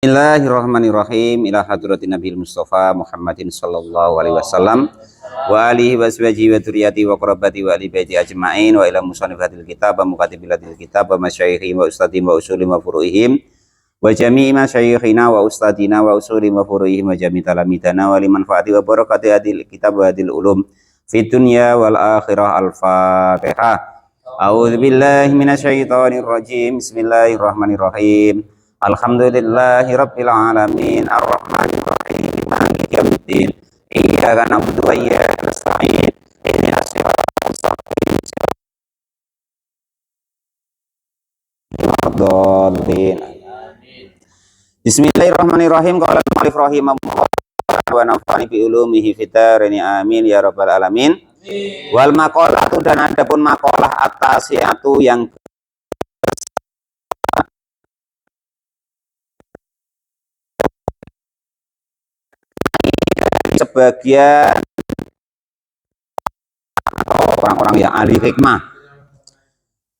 Bismillahirrahmanirrahim. Ila hadratin Nabil Mustafa Muhammadin sallallahu alaihi wasallam wa alihi wa sahbihi wa dzurriyyati wa qurabati wa ali baiti ajmain wa ila musannifatil kitab wa mukatibilatil kitab wa masyayikhim wa ustadzim wa usulim wa furu'ihim wa jami'i masyayikhina wa ustadzina wa usulim wa furu'ihim wa jami'i talamidana wa liman fa'ati wa barakati hadil kitab wa hadil ulum fid dunya wal akhirah. Al-Fatihah. A'udzu billahi minasyaitonir rajim. Bismillahirrahmanirrahim. Alhamdulillahi rabbil alamin arrahmanir rahim maliki yaumiddin iyyaka na'budu wa iyyaka nasta'in ihdinas siratal mustaqim siratal Bismillahirrahmanirrahim. Qala al-mu'allif rahimahullah wa nafa'ani bi ulumihi fid dharain amin ya rabbal alamin. Wal maqalatu, dan adapun maqalah at-tasi'atu yang sebagian orang-orang yang ahli hikmah,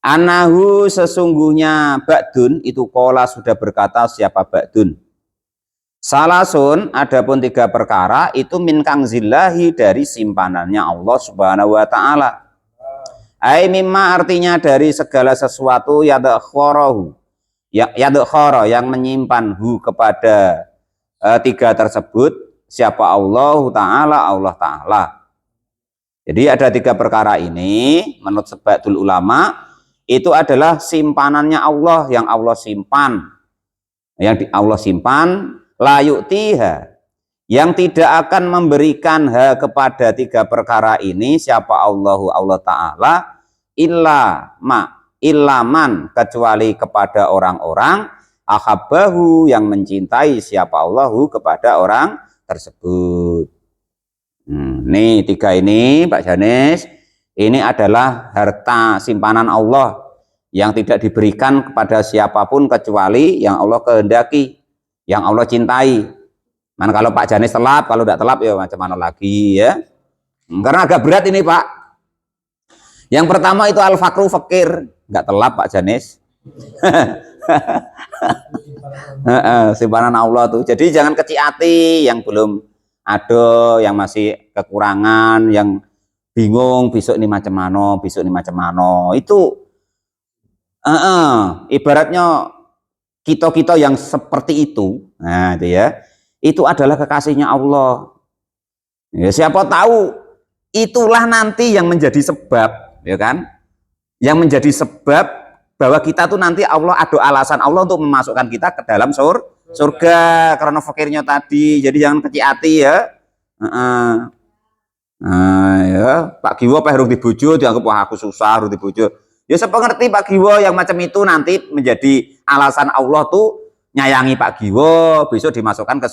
anahu sesungguhnya ba'dun itu kola sudah berkata siapa ba'dun, salasun adapun tiga perkara itu min kangzillahi dari simpanannya Allah subhanahu wa ta'ala, ai mimma artinya dari segala sesuatu yadkharahu yang menyimpan hu kepada tiga tersebut. Siapa Allah Ta'ala. Jadi ada tiga perkara ini menurut sebagian ulama itu adalah simpanannya Allah, yang Allah simpan, la yu'tiha, yang tidak akan memberikan kepada tiga perkara ini siapa Allah Ta'ala illaman kecuali kepada orang-orang ahabbahu yang mencintai siapa Allahu kepada orang tersebut. Nih tiga ini Pak Janis, ini adalah harta simpanan Allah yang tidak diberikan kepada siapapun kecuali yang Allah kehendaki, yang Allah cintai. Man, kalau Pak Janis telap, kalau tidak telap ya macam mana lagi ya. Karena agak berat ini Pak. Yang pertama itu al-fakru fakir, nggak telap Pak Janis. Simpanan Allah tuh. Jadi jangan kecil hati yang belum ada, yang masih kekurangan, yang bingung besok ini macam mana, itu ibaratnya kita yang seperti itu. Nah, itu ya. Itu adalah kekasihnya Allah. Ya, siapa tahu itulah nanti yang menjadi sebab, ya kan? Yang menjadi sebab bahwa kita tuh nanti Allah ada alasan Allah untuk memasukkan kita ke dalam surga karena fakirnya tadi. Jadi jangan kecil hati ya. Ya Pak Giwo harus dibujuk, dianggap wah aku susah harus dibujuk. Ya saya pengerti Pak Giwo yang macam itu nanti menjadi alasan Allah tuh nyayangi Pak Giwo, besok dimasukkan ke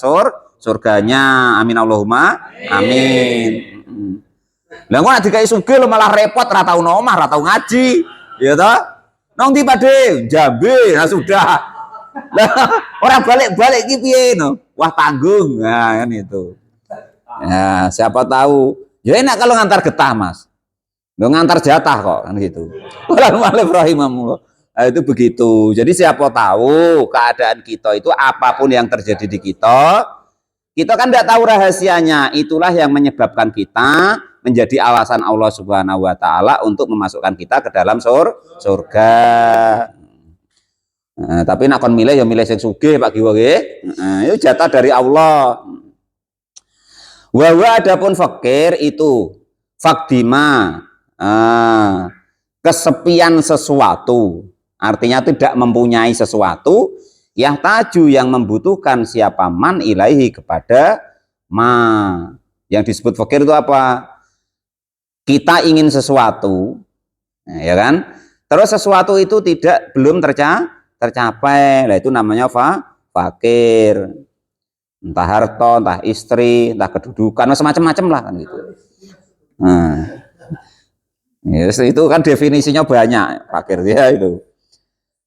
surganya. Amin Allahumma amin. Lah kok nek dikai sugih lo malah repot, ra tau nomah, ra tau ngaji. Ya toh? Nong di pade Jambi, nah sudah. Orang balik-balik iki piye no? Wah tanggung. Nah, kan itu. Ya, siapa tahu. Ya enak kalau ngantar getah, Mas. Lo ngantar jatah kok kan gitu. Alhamdulillah. Nah, itu begitu. Jadi siapa tahu keadaan kita itu apapun yang terjadi di kita kan tidak tahu rahasianya. Itulah yang menyebabkan kita menjadi alasan Allah Subhanahu wa Ta'ala untuk memasukkan kita ke dalam surga. Nah, tapi nak kon milih ya milih sing sugih Pak Giwo nggih. Itu jatah dari Allah. Wa adapun fakir itu fakdima, kesepian sesuatu, artinya tidak mempunyai sesuatu, yang taju yang membutuhkan siapa man ilaihi kepada ma. Yang disebut fakir itu apa? Kita ingin sesuatu, ya kan? Terus sesuatu itu belum tercapai, nah itu namanya fakir. Entah harta, entah istri, entah kedudukan, semacam-macam lah kan gitu. Nah, yes, itu kan definisinya banyak fakir ya itu.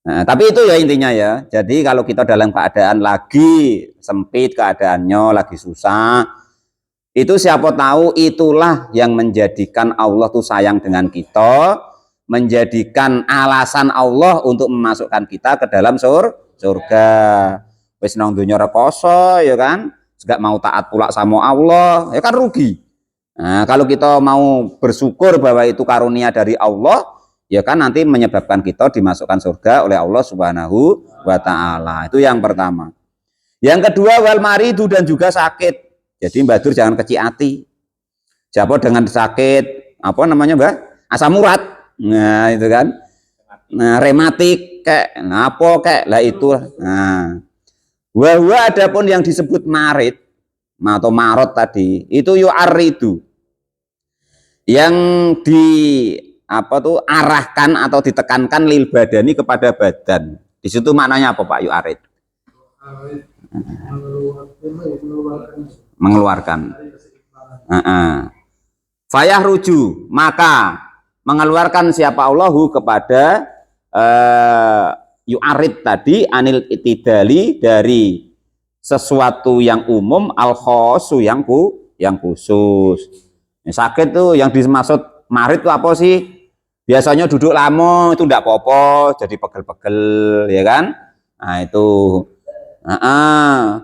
Nah, tapi itu ya intinya ya. Jadi kalau kita dalam keadaan lagi sempit keadaannya, lagi susah, itu siapa tahu itulah yang menjadikan Allah tuh sayang dengan kita, menjadikan alasan Allah untuk memasukkan kita ke dalam surga. wis nang donya rekoso ya kan, gak mau taat pula sama Allah, ya kan rugi. Nah, kalau kita mau bersyukur bahwa itu karunia dari Allah, ya kan nanti menyebabkan kita dimasukkan surga oleh Allah Subhanahu wa taala. Itu yang pertama. Yang kedua, wal maridu, dan juga sakit. Jadi Mbak Dur jangan kecil hati. Siapa dengan sakit apa namanya Mbak? Asam urat. Nah, itu kan. Nah, rematik kayak apa kayak lah itu. Nah, bahwa adapun yang disebut marid atau marot tadi itu yu'aridu, yang di apa tuh arahkan atau ditekankan lil badani kepada badan. Di situ maknanya apa Pak yu'arid? Mengeluarkan. Fayah ruju, maka mengeluarkan siapa Allahu kepada yu'arid tadi anil itidali, dari sesuatu yang umum, al khosu yang khusus. Sakit tuh yang dimaksud marid itu apa sih? Biasanya duduk lama itu enggak apa-apa, jadi pegel-pegel ya kan? Nah itu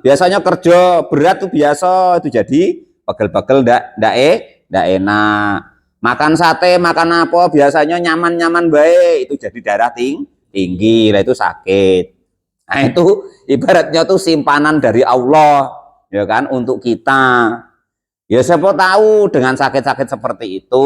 biasanya kerja berat tuh biasa itu jadi pegel-pegel ndak enak. Makan sate, makan apa biasanya nyaman-nyaman baik, itu jadi darah tinggi, lah itu sakit. Nah itu ibaratnya tuh simpanan dari Allah ya kan untuk kita. Ya siapa tahu dengan sakit-sakit seperti itu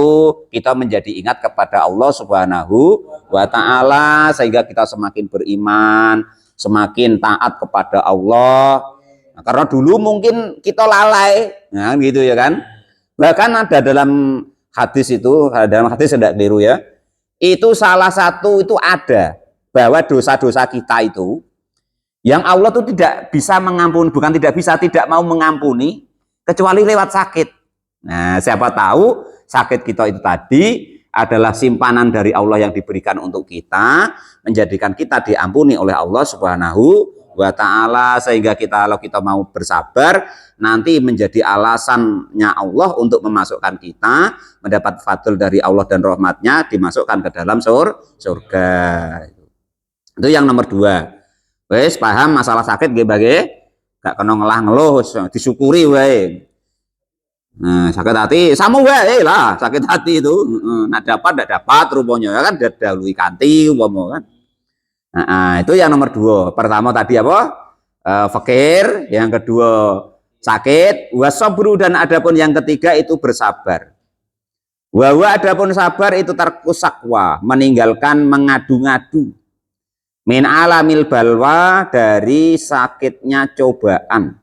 kita menjadi ingat kepada Allah Subhanahu wa taala, sehingga kita semakin beriman, semakin taat kepada Allah. Nah, karena dulu mungkin kita lalai, nah gitu ya kan. Bahkan ada dalam hadis itu, dalam hadis tidak keliru ya, itu salah satu itu ada bahwa dosa-dosa kita itu yang Allah tuh tidak bisa mengampuni, bukan tidak bisa, tidak mau mengampuni kecuali lewat sakit. Nah, siapa tahu sakit kita itu tadi adalah simpanan dari Allah yang diberikan untuk kita, menjadikan kita diampuni oleh Allah Subhanahu wa taala, sehingga kita kalau kita mau bersabar nanti menjadi alasannya Allah untuk memasukkan kita mendapat fadl dari Allah dan rahmatnya, dimasukkan ke dalam surga. Itu yang nomor dua. Wes paham masalah sakit gak gak kena ngeluh disyukuri wae. Nah, sakit hati sama wae lah, sakit hati itu. Nah, dapat rupanya ya kan dahului kanti umpama kan. Nah, itu yang nomor dua. Pertama tadi apa? Fakir, yang kedua sakit, wasabru, dan adapun yang ketiga itu bersabar. Wawa adapun sabar itu tarkusakwa, meninggalkan mengadu-ngadu. Min alamil balwa, dari sakitnya cobaan.